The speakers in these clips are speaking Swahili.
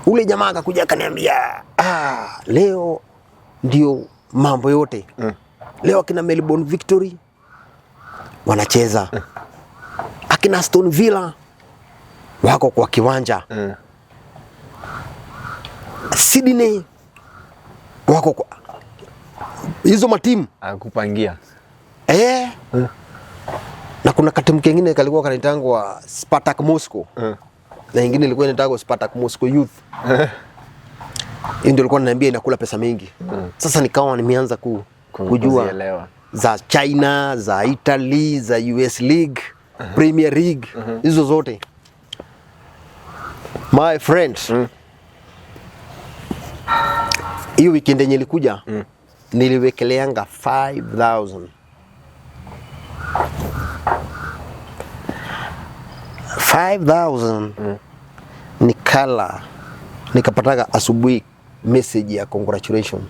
Ule jamaa akakuja akaniambia, leo ndio mambo yote. Leo akina Melbourne Victory wanacheza. Akina Aston Villa wako kwa kiwanja. Sydney wako kwa hizo matimu akupangia. Na kuna katimu kingine kalikuwa kanitangwa Spartak Moscow. Na ingine ilikuwa inatangwa Spartak Moscow Youth. Ndio ilikuwa ananiambia inakula pesa mingi. Sasa nikawa nimeanza kujua za China, za Italy, za US League, Premier League, hizo zote. My friends. Hiyo weekend yenye ilikuja niliwekeleanga 5,000. 5,000 nikapataga asubuhi message ya congratulation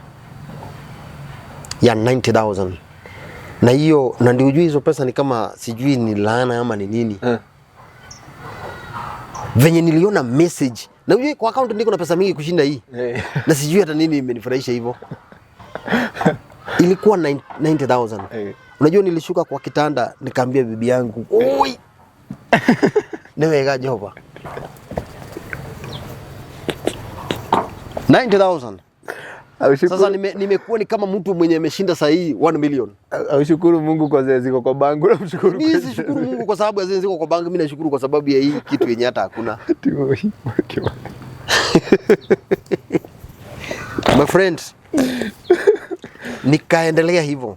ya 90,000. Na hiyo na ndio hizo pesa ni kama sijui ni laana ama ni nini. Venye niliona message na unajua kwa account niko na pesa mingi kushinda hii. Na sijui hata nini imenifurahisha hivyo. Ilikuwa 90,000. Unajua nilishuka kwa kitanda nikaambia bibi yangu, "Oi." Niweka joba. 90,000. Sasa nimekuwa ni kama mtu mwenye ameshinda saa hii 1 million. Aushukuru Mungu kwa zile ziko kwa bangu na mshukuru. Mimi sishukuru Mungu kwa sababu ya zile ziko kwa bangu, mimi nashukuru kwa sababu ya hii kitu yenye hata hakuna. My friends, nikaendelea hivyo.